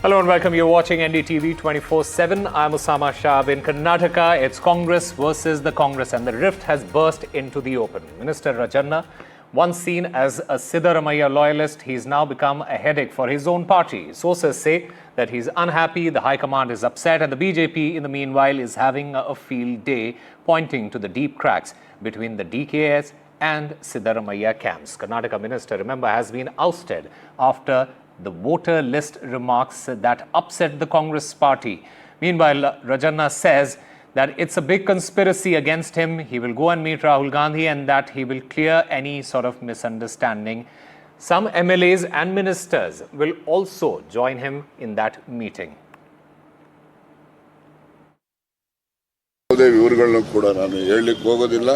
Hello and welcome. You're watching NDTV 24/7. I'm Osama Shah. In Karnataka, it's Congress versus the Congress, and the rift has burst into the open. Minister Rajanna, once seen as a Siddaramaiah loyalist, he's now become a headache for his own party. Sources say that he's unhappy, the High Command is upset, and the BJP, in the meanwhile, is having a field day, pointing to the deep cracks between the DKS and Siddaramaiah camps. Karnataka Minister, remember, has been ousted after the voter list remarks that upset the Congress party. Meanwhile, Rajanna says that it's a big conspiracy against him. He will go and meet Rahul Gandhi and that he will clear any sort of misunderstanding. Some MLAs and ministers will also join him in that meeting. ವಿವರಗಳನ್ನು ಕೂಡ ನಾನು ಹೇಳಲಿಕ್ಕೆ ಹೋಗೋದಿಲ್ಲ.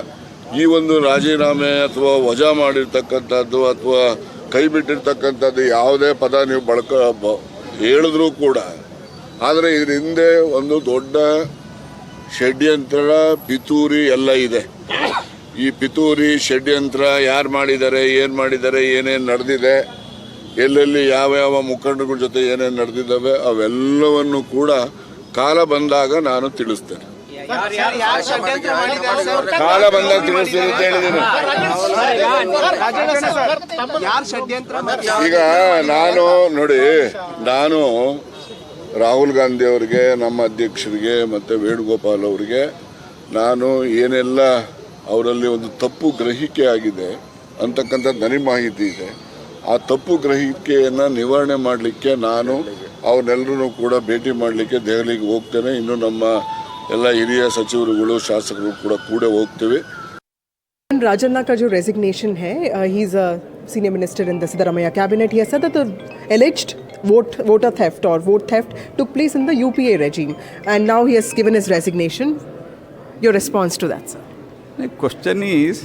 ಈ ಒಂದು ರಾಜೀನಾಮೆ ಅಥವಾ ವಜಾ ಮಾಡಿರ್ತಕ್ಕಂಥದ್ದು ಅಥವಾ ಕೈ ಬಿಟ್ಟಿರ್ತಕ್ಕಂಥದ್ದು ಯಾವುದೇ ಪದ ನೀವು ಹೇಳಿದ್ರೂ ಕೂಡ, ಆದರೆ ಇದರ ಹಿಂದೆ ಒಂದು ದೊಡ್ಡ ಷಡ್ಯಂತ್ರ, ಪಿತೂರಿ ಎಲ್ಲ ಇದೆ. ಈ ಪಿತೂರಿ ಷಡ್ಯಂತ್ರ ಯಾರು ಮಾಡಿದ್ದಾರೆ, ಏನು ಮಾಡಿದ್ದಾರೆ, ಏನೇನು ನಡೆದಿದೆ, ಎಲ್ಲೆಲ್ಲಿ ಯಾವ ಮುಖಂಡಗಳ ಜೊತೆ ಏನೇನು ನಡೆದಿದ್ದಾವೆ ಅವೆಲ್ಲವನ್ನು ಕೂಡ ಕಾಲ ಬಂದಾಗ ನಾನು ತಿಳಿಸ್ತೇನೆ. ಕಾಲ ಬಂದಾಗ ತಿಳಿಸ್ತೀನಿ ಅಂತ ಹೇಳಿದ್ದೀನಿ. ಈಗ ನಾನು ರಾಹುಲ್ ಗಾಂಧಿ ಅವರಿಗೆ, ನಮ್ಮ ಅಧ್ಯಕ್ಷರಿಗೆ ಮತ್ತು ವೇಣುಗೋಪಾಲ್ ಅವರಿಗೆ ನಾನು ಏನೆಲ್ಲ ಅವರಲ್ಲಿ ಒಂದು ತಪ್ಪು ಗ್ರಹಿಕೆ ಆಗಿದೆ ಅಂತಕ್ಕಂಥ ನನಗೆ ಮಾಹಿತಿ ಇದೆ. ಆ ತಪ್ಪು ಗ್ರಹಿಕೆಯನ್ನು ನಿವಾರಣೆ ಮಾಡಲಿಕ್ಕೆ ನಾನು ಅವನ್ನೆಲ್ಲರೂ ಕೂಡ ಭೇಟಿ ಮಾಡಲಿಕ್ಕೆ ದೆಹಲಿಗೆ ಹೋಗ್ತೇನೆ. ಇನ್ನು ನಮ್ಮ ಎಲ್ಲ ಹಿರಿಯ ಸಚಿವರುಗಳು, ಶಾಸಕರು ಕೂಡ ಹೋಗ್ತೇವೆ. Rajanna का जो रेजिग्नेशन है, he is a senior minister in the Siddaramaiah cabinet. He has said that the alleged voter theft or vote theft took place in the UPA regime, and now he has given his resignation. Your response to that, sir? नहीं, question is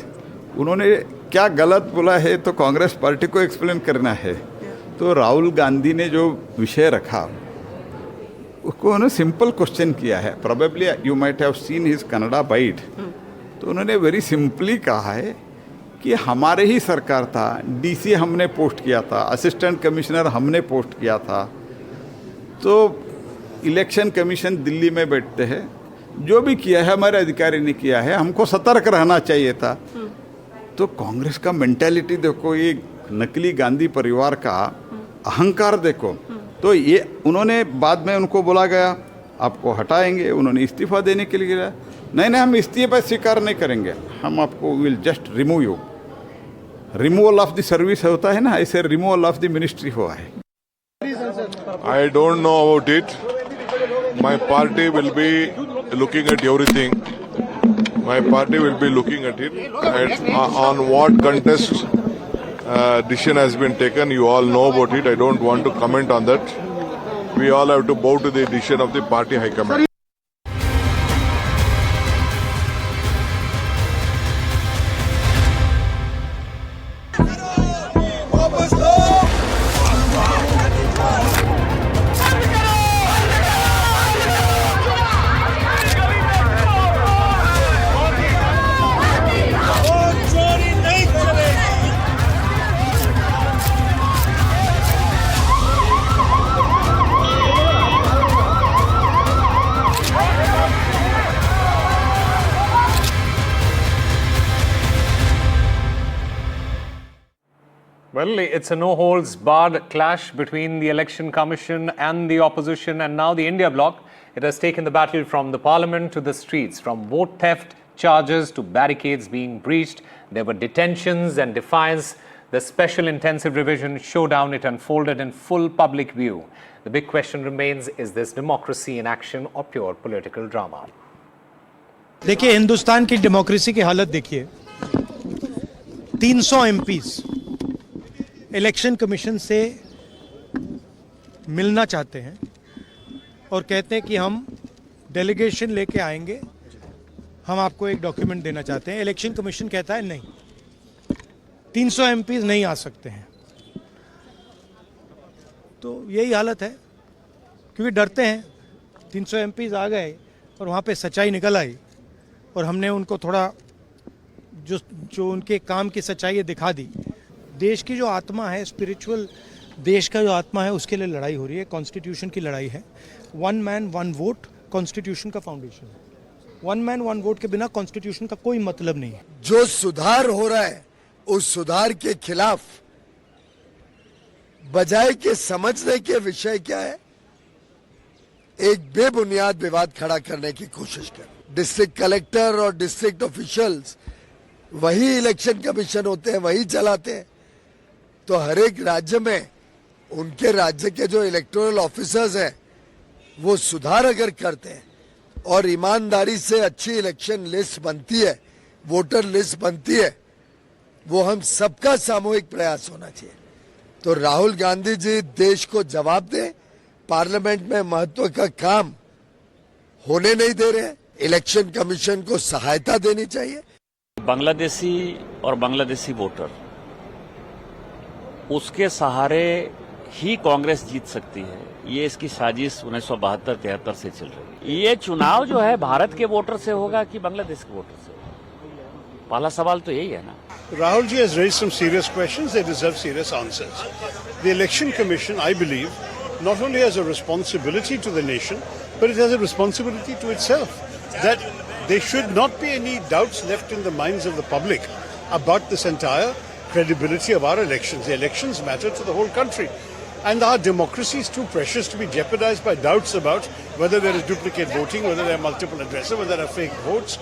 उन्होंने क्या गलत बोला है तो Congress party को explain करना है. तो राहुल गांधी ने जो विषय रखा उसको उन्होंने सिंपल क्वेश्चन किया है. Probably you might have seen his Kannada byte. तो उन्होंने वेरी सिंपली कहा है कि हमारे ही सरकार था, डीसी हमने पोस्ट किया था, असिस्टेंट कमिश्नर हमने पोस्ट किया था. तो इलेक्शन कमीशन दिल्ली में बैठते हैं, जो भी किया है हमारे अधिकारी ने किया है, हमको सतर्क रहना चाहिए था. तो कांग्रेस का मेंटालिटी देखो, ये नकली गांधी परिवार का अहंकार देखो. तो ये उन्होंने बाद में उनको बोला गया आपको हटाएंगे, उन्होंने इस्तीफा देने के लिए गया. नहीं, हम इस्तीफा स्वीकार नहीं करेंगे, हम आपको will just remove you. Removal of the service होता है ना, ऐसे रिमूवल ऑफ द मिनिस्ट्री हुआ है. I don't know about it. My party will be looking at everything. My party will be looking at it. On what contest decision has been taken, you all know about it. I don't want to comment on that. We all have to bow to the decision of the party high command. Well, it's a no-holds-barred clash between the Election Commission and the opposition, and now the India bloc. It has taken the battle from the parliament to the streets, from vote theft charges to barricades being breached. There were detentions and defiance. The special intensive revision showdown, it unfolded in full public view. The big question remains, is this democracy in action or pure political drama? देखिए, हिंदुस्तान की democracy की हालत देखिए. 300 MPs election commission से मिलना चाहते हैं और कहते हैं कि हम डेलीगेशन लेके आएंगे, हम आपको एक डॉक्यूमेंट देना चाहते हैं. इलेक्शन कमीशन कहता है नहीं, 300 MPs नहीं आ सकते हैं. तो यही हालत है, क्योंकि डरते हैं. 300 MPs आ गए और वहाँ पे सच्चाई निकल आई और हमने उनको थोड़ा जो उनके काम की सच्चाई दिखा दी. देश की जो आत्मा है, स्पिरिचुअल देश का जो आत्मा है उसके लिए लड़ाई हो रही है, कॉन्स्टिट्यूशन की लड़ाई है। 1 मैन 1 वोट कॉन्स्टिट्यूशन का फाउंडेशन है। 1 मैन 1 वोट के बिना कॉन्स्टिट्यूशन का कोई मतलब नहीं है। जो सुधार हो रहा है उस सुधार के खिलाफ बजाय के समझने के विषय क्या है, एक बेबुनियाद विवाद खड़ा करने की कोशिश कर। डिस्ट्रिक्ट कलेक्टर और डिस्ट्रिक्ट ऑफिशियल्स वही इलेक्शन कमीशन होते हैं, वही चलाते हैं। तो हर एक राज्य में उनके राज्य के जो इलेक्टोरल ऑफिसर्स हैं वो सुधार अगर करते हैं और ईमानदारी से अच्छी इलेक्शन लिस्ट बनती है, वोटर लिस्ट बनती है, वो हम सबका सामूहिक प्रयास होना चाहिए। तो राहुल गांधी जी देश को जवाब दें, पार्लियामेंट में महत्व का काम होने नहीं दे रहे हैं, इलेक्शन कमीशन को सहायता देनी चाहिए। बांग्लादेशी और बांग्लादेशी वोटर, उसके सहारे ही कांग्रेस जीत सकती है। ये इसकी साजिश 1972-73 से चल रही है। ये चुनाव जो है भारत के वोटर से होगा कि बांग्लादेश के वोटर से होगा, पहला सवाल तो यही है ना। Rahul ji has raised some serious questions. They deserve serious answers. The Election Commission, I believe, not only has a responsibility to the nation, but it has a responsibility to itself. That there should not be any doubts left in the minds of the public about this entire credibility of our elections. The elections matter to the whole country. And our democracy is too precious to be jeopardized by doubts about whether there is duplicate voting, whether there are multiple addresses, whether there are fake votes.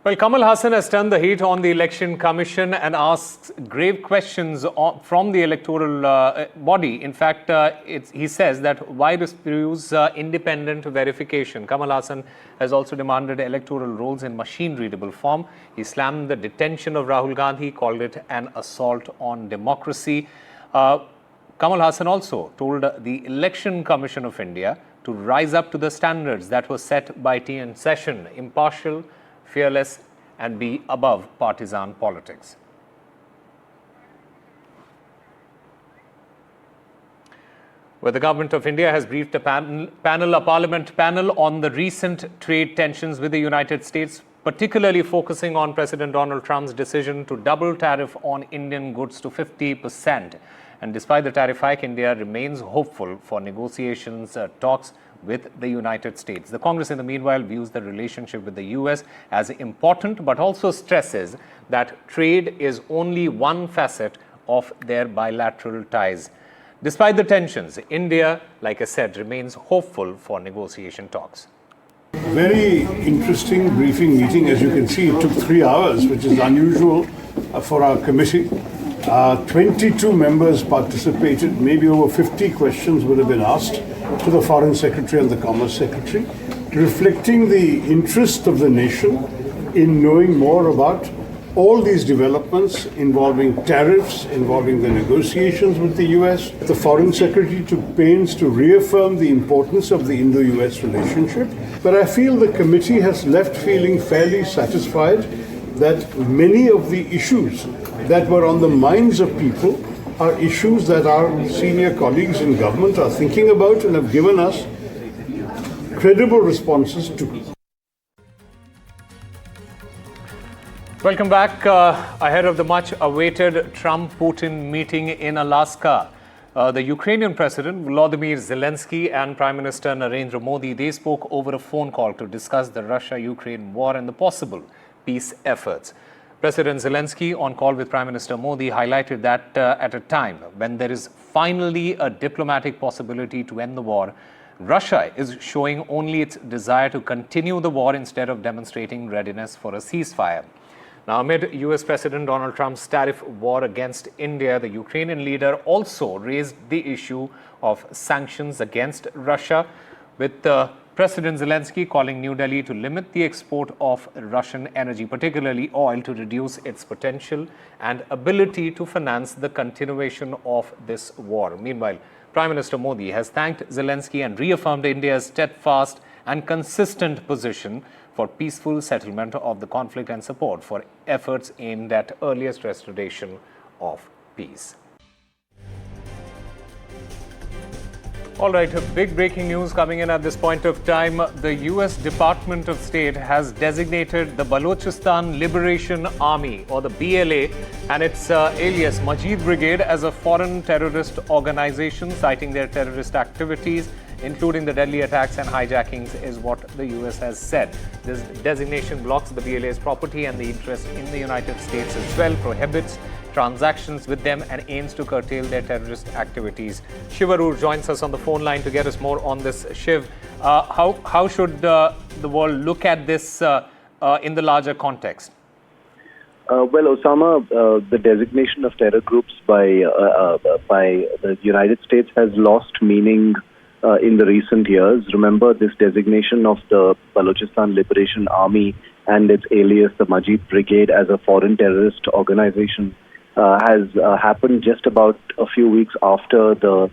Well, Kamal Haasan has turned the heat on the Election Commission and asks grave questions from the electoral body. In fact, he says that why refuse independent verification? Kamal Haasan has also demanded electoral rolls in machine-readable form. He slammed the detention of Rahul Gandhi, called it an assault on democracy. Kamal Haasan also told the Election Commission of India to rise up to the standards that were set by TN Session, impartial, fearless, and be above partisan politics. Where the government of India has briefed a parliament panel on the recent trade tensions with the United States, particularly focusing on President Donald Trump's decision to double tariff on Indian goods to 50%. And despite the tariff hike, India remains hopeful for negotiations, talks with the United States. The Congress, in the meanwhile, views the relationship with the US as important, but also stresses that trade is only one facet of their bilateral ties. Despite the tensions, India, like I said, remains hopeful for negotiation talks. Very interesting briefing meeting. As you can see, it took 3 hours, which is unusual for our committee. 22 members participated. Maybe over 50 questions would have been asked to the Foreign Secretary and the Commerce Secretary, reflecting the interest of the nation in knowing more about all these developments involving tariffs, involving the negotiations with the US. The Foreign Secretary took pains to reaffirm the importance of the Indo-US relationship. But I feel the committee has left feeling fairly satisfied that many of the issues that were on the minds of people are issues that our senior colleagues in government are thinking about and have given us credible responses to. Welcome back. Ahead of the much-awaited Trump-Putin meeting in Alaska, the Ukrainian President Volodymyr Zelenskyy and Prime Minister Narendra Modi, they spoke over a phone call to discuss the Russia-Ukraine war and the possible peace efforts. President Zelenskyy, on call with Prime Minister Modi, highlighted that at a time when there is finally a diplomatic possibility to end the war, Russia is showing only its desire to continue the war instead of demonstrating readiness for a ceasefire. Now, amid US President Donald Trump's tariff war against India, the Ukrainian leader also raised the issue of sanctions against Russia, with President Zelenskyy calling New Delhi to limit the export of Russian energy, particularly oil, to reduce its potential and ability to finance the continuation of this war. Meanwhile, Prime Minister Modi has thanked Zelenskyy and reaffirmed India's steadfast and consistent position for peaceful settlement of the conflict and support for efforts aimed at earliest restoration of peace. All right, big breaking news coming in at this point of time. The US Department of State has designated the Balochistan Liberation Army, or the BLA, and its alias Majid Brigade as a foreign terrorist organization, citing their terrorist activities, including the deadly attacks and hijackings, is what the US has said. This designation blocks the BLA's property and the interest in the United States as well, prohibits transactions with them, and aims to curtail their terrorist activities. Shivarur joins us on the phone line to get us more on this. Shiv, how should the world look at this in the larger context? Well, Osama, the designation of terror groups by the United States has lost meaning in the recent years. Remember, this designation of the Balochistan Liberation Army and its alias, the Majid Brigade, as a foreign terrorist organization has happened just about a few weeks after the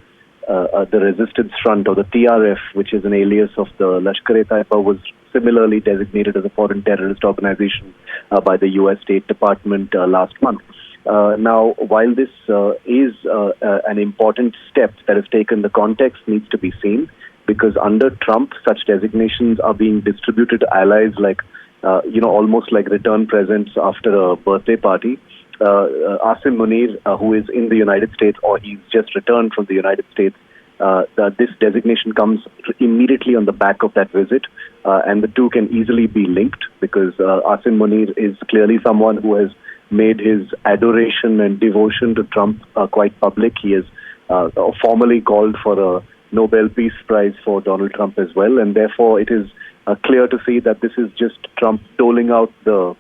Resistance Front, or the TRF, which is an alias of the Lashkar-e-Taiba, was similarly designated as a foreign terrorist organization by the U.S. State Department last month. Now, while this is an important step that is taken, the context needs to be seen, because under Trump, such designations are being distributed to allies like, almost like return presents after a birthday party. Asim Munir, who is in the United States, or he's just returned from the United States, this designation comes immediately on the back of that visit, and the two can easily be linked, because Asim Munir is clearly someone who has made his adoration and devotion to Trump quite public. He has formally called for a Nobel Peace Prize for Donald Trump as well, and therefore it is clear to see that this is just Trump doling out the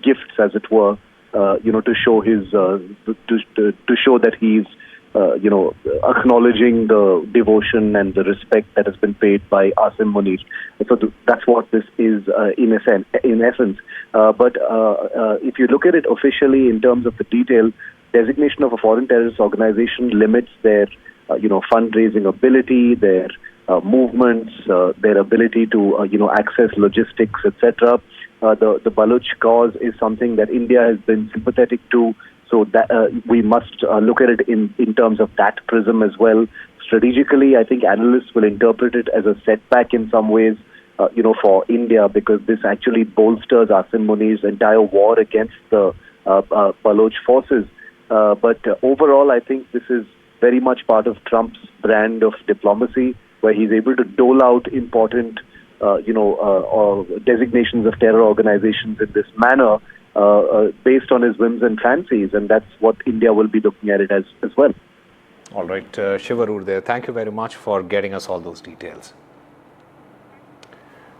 gifts, as it were, to show his to show that he's acknowledging the devotion and the respect that has been paid by Asim Munir. So that's what this is in essence. But if you look at it officially in terms of the detail, designation of a foreign terrorist organization limits their fundraising ability, their movements, their ability to access logistics, etc. The Baloch cause is something that India has been sympathetic to, so that we must look at it in terms of that prism as well. Strategically, I think analysts will interpret it as a setback in some ways, for India, because this actually bolsters Asim Munir's entire war against the Baloch forces. But overall, I think this is very much part of Trump's brand of diplomacy, where he's able to dole out important designations of terror organizations in this manner, based on his whims and fancies, and that's what India will be looking at it as well. All right, Shivarur there. Thank you very much for getting us all those details.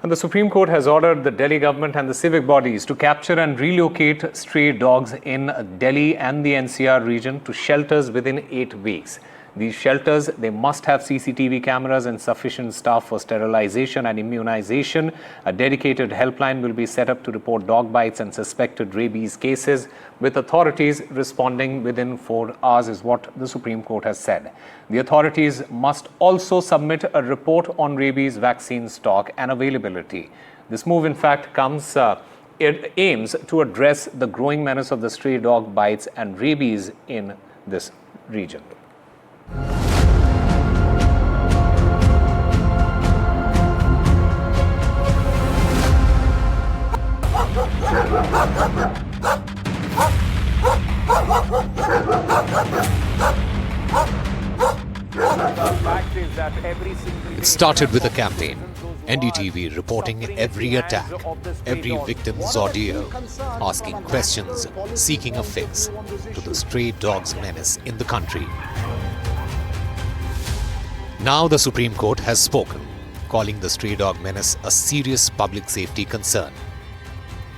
And the Supreme Court has ordered the Delhi government and the civic bodies to capture and relocate stray dogs in Delhi and the NCR region to shelters within 8 weeks. These shelters, they must have CCTV cameras and sufficient staff for sterilization and immunization. A dedicated helpline will be set up to report dog bites and suspected rabies cases, with authorities responding within 4 hours, is what the Supreme Court has said. The authorities must also submit a report on rabies vaccine stock and availability. This move, in fact, it aims to address the growing menace of the stray dog bites and rabies in this region. It started with a campaign. NDTV reporting every attack, every victim's ordeal, asking questions, seeking a fix to the stray dogs menace in the country. Now the Supreme Court has spoken, calling the stray dog menace a serious public safety concern.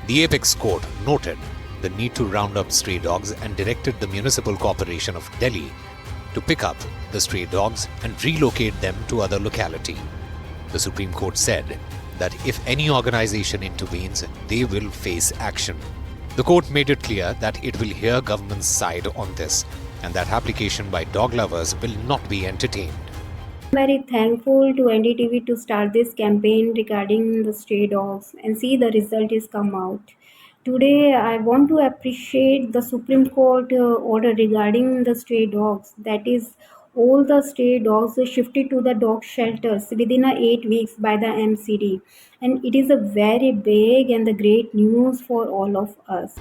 The Apex Court noted the need to round up stray dogs and directed the Municipal Corporation of Delhi to pick up the stray dogs and relocate them to other locality. The Supreme Court said that if any organization intervenes, they will face action. The court made it clear that it will hear government's side on this and that application by dog lovers will not be entertained. Very thankful to NDTV to start this campaign regarding the stray dogs and see the result is come out. Today, I want to appreciate the Supreme Court order regarding the stray dogs. That is All the stray dogs were shifted to the dog shelters within 8 weeks by the MCD. And it is a very big and the great news for all of us.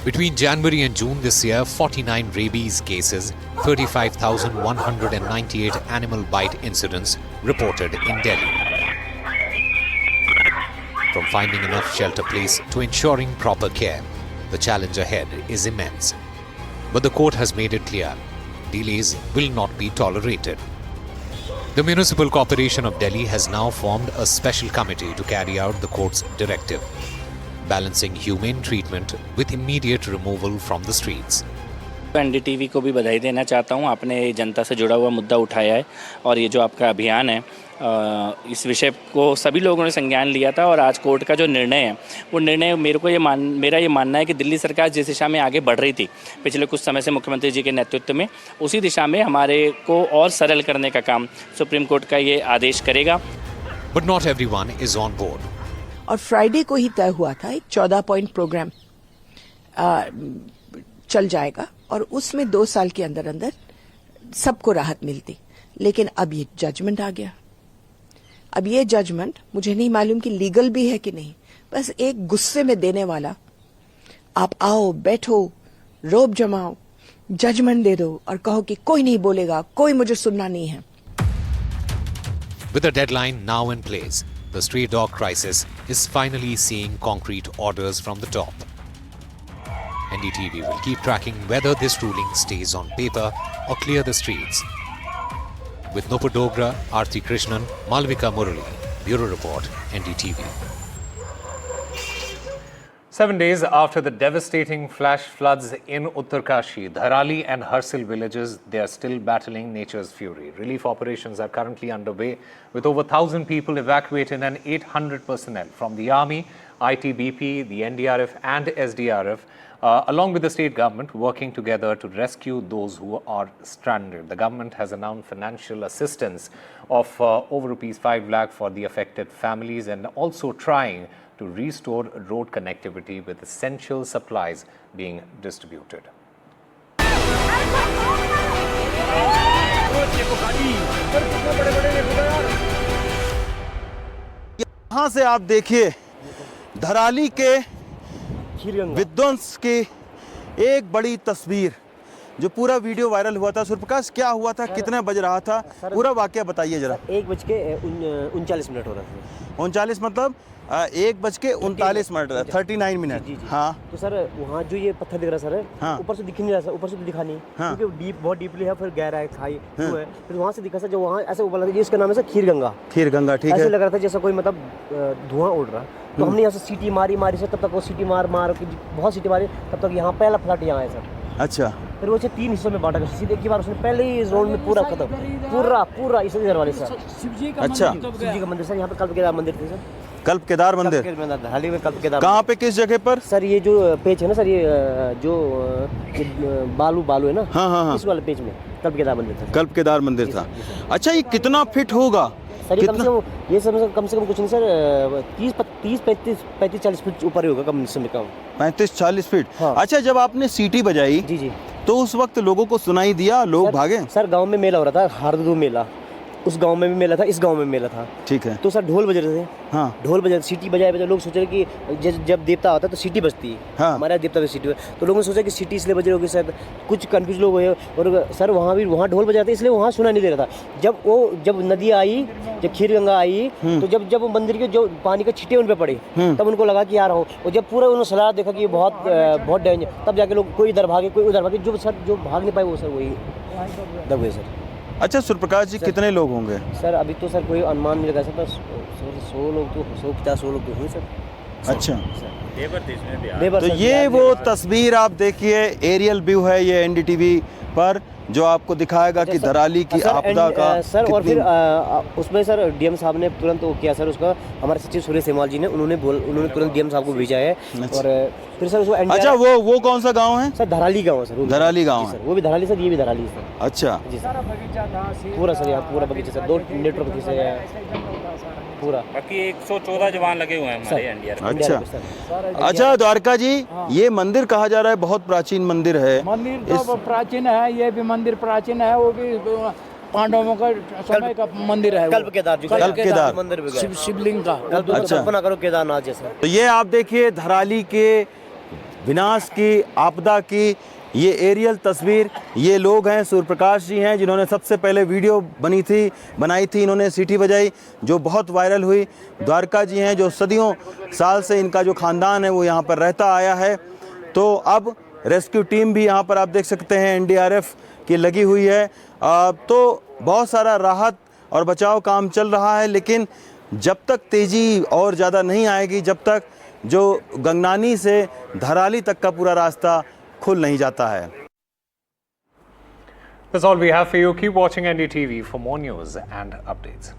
Between January and June this year, 49 rabies cases, 35,198 animal bite incidents reported in Delhi. From finding enough shelter place to ensuring proper care, the challenge ahead is immense. But the court has made it clear, delays will not be tolerated. The Municipal Corporation of Delhi has now formed a special committee to carry out the court's directive, balancing humane treatment with immediate removal from the streets. NDTV को भी बधाई देना चाहता हूँ, आपने जनता से जुड़ा हुआ मुद्दा उठाया है और ये जो आपका अभियान है इस विषय को सभी लोगों ने संज्ञान लिया था और आज कोर्ट का जो निर्णय है वो निर्णय मेरा ये मानना है कि दिल्ली सरकार जिस दिशा में आगे बढ़ रही थी पिछले कुछ समय से मुख्यमंत्री जी के नेतृत्व में, उसी दिशा में हमारे को और सरल करने का काम सुप्रीम कोर्ट का ये आदेश करेगा. But not everyone is on board. और फ्राइडे को ही तय हुआ था एक 14 पॉइंट प्रोग्राम चल जाएगा और उसमें 2 साल के अंदर अंदर सबको राहत मिलती. लेकिन अब ये जजमेंट आ गया. अब ये जजमेंट मुझे नहीं मालूम कि लीगल भी है कि नहीं, बस एक गुस्से में देने वाला, आप आओ बैठो रोब जमाओ जजमेंट दे दो और कहो कि कोई नहीं बोलेगा, कोई मुझे सुनना नहीं है. With a deadline now in place, the stray dog crisis is finally seeing concrete orders from the top. NDTV will keep tracking whether this ruling stays on paper or clear the streets. With Nupur Dogra, Aarti Krishnan, Malvika Murali, Bureau Report, NDTV. 7 days after the devastating flash floods in Uttarkashi, Dharali and Harsil villages, they are still battling nature's fury. Relief operations are currently underway with over 1,000 people evacuated and 800 personnel from the Army, ITBP, the NDRF and SDRF, along with the state government working together to rescue those who are stranded. The government has announced financial assistance of over Rs 5 lakh for the affected families and also trying to restore road connectivity with essential supplies being distributed. यहाँ से आप देखिए धराली के विध्वंस की एक बड़ी तस्वीर, जो पूरा वीडियो वायरल हुआ था. सूर्यप्रकाश, क्या हुआ था, कितने बज रहा था, पूरा वाकया बताइए जरा. 1:39 हो रहा था. 39 मतलब 1:39 39 मिनट. हाँ, तो सर वहाँ जो ये पत्थर दिख रहा है सर, हाँ, ऊपर से दिख नहीं रहा सर, ऊपर से तो दिखा नहीं, हाँ, क्योंकि बहुत डीपली है, फिर गहरा है, खाई है, फिर वहाँ से दिखा सर, जो वहाँ ऐसे उबला था, जिसका नाम है सर खीर गंगा. खीर गंगा, ठीक है. ऐसे लग रहा था जैसा कोई मतलब धुआं उड़ रहा. तो हमने यहाँ से सीटी मारी सर, तब तक वो सीटी मार बहुत सीटी मारी, तब तक यहाँ पहला फ्लड यहाँ है सर. अच्छा. फिर वो 3 हिस्सों में बांटा गया. सीधे एक ही बार उसने पहले ही जोन में पूरा खत्म, पूरा इस इधर वाले सर. अच्छा. शिव जी का मंदिर सर, यहाँ पे कल्प केदार मंदिर थे सर. कल्प केदार मंदिर हाल ही में कल्प केदार. कहाँ पे, किस जगह पर सर? ये जो पेज है ना सर, ये जो बालू है ना, हाँ, इस वाले पेज में कल्प केदार मंदिर था. कल्प केदार मंदिर था. अच्छा, ये कितना फिट होगा सर? ये कम से कम कुछ नहीं सर, 30-35-40 फीट ऊपर ही होगा, कम से कम 35-40 फीट. अच्छा, जब आपने सीटी बजाई जी तो उस वक्त लोगों को सुनाई दिया, लोग भागे? सर गांव में मेला हो रहा था, हार्दू मेला, उस गांव में भी मेला था, इस गांव में मेला था. ठीक है. तो सर ढोल बज रहे थे. हाँ. ढोल बजा, सीटी बजाए लोग सोच रहे कि जब देवता आता है तो सीटी बजती है. हाँ. हमारे देवता में सीटी, तो लोगों ने सोचा कि सीटी इसलिए बज रही होगी शायद, कुछ कंफ्यूज लोग हुए. और सर वहाँ ढोल बजाते इसलिए वहाँ सुना नहीं दे रहा था. जब नदी आई, जब खीर गंगा आई, तो जब मंदिर के जो पानी के छींटे उन पर पड़े, तब उनको लगा कि यार हो. और जब पूरा उन्होंने सलाह देखा कि ये बहुत डेंजर, तब जाके लोग कोई इधर भागे, कोई उधर भागे. जो भाग नहीं पाए वो सर वही दब गए सर. अच्छा सूर्यप्रकाश जी, कितने लोग होंगे सर? अभी तो सर कोई अनुमान नहीं लगा सर, बस 100 लोग तो 150 लोग तो हुए सर. अच्छा. तो ये वो तस्वीर आप देखिए, एरियल व्यू है ये NDTV पर, जो आपको दिखाएगा कि धराली की आपदा का सर. और फिर उसमें सर DM साहब ने तुरंत वो किया सर, उसका हमारे सचिव सुरेश सेमवाल जी ने, उन्होंने तुरंत DM साहब को भेजा है. और फिर सर उसको अच्छा, वो कौन सा गांव है सर? धराली गांव है सर. धराली गांव है. वो भी धराली सर, ये भी धराली सर. अच्छा जी सर. पूरा सर यहाँ पूरा बगीचा सर, 2 नेटवर्क से पूरा। बाकी 114 जवान लगे हुए हैं हमारे एनडीआरएफ। अच्छा द्वारका जी, ये मंदिर कहा जा रहा है बहुत प्राचीन मंदिर है। मंदिर तो प्राचीन है, ये भी मंदिर प्राचीन है, वो भी पांडवों का समय का मंदिर है। कल्प केदार मंदिर भी शिवलिंग का। अच्छा, कल्पना करो केदारनाथ जैसा। तो ये आप देखिए धराली के विनाश की, आपदा की ये एरियल तस्वीर। ये लोग हैं, सूर्यप्रकाश जी हैं, जिन्होंने सबसे पहले वीडियो बनाई थी, इन्होंने सीटी बजाई जो बहुत वायरल हुई। द्वारका जी हैं जो सदियों साल से इनका जो ख़ानदान है वो यहाँ पर रहता आया है। तो अब रेस्क्यू टीम भी यहाँ पर आप देख सकते हैं एनडीआरएफ की लगी हुई है। तो बहुत सारा राहत और बचाव काम चल रहा है, लेकिन जब तक तेज़ी और ज़्यादा नहीं आएगी, जब तक जो गंगनानी से धराली तक का पूरा रास्ता खुल नहीं जाता है। That's all we have for you. Keep watching NDTV for more news and updates.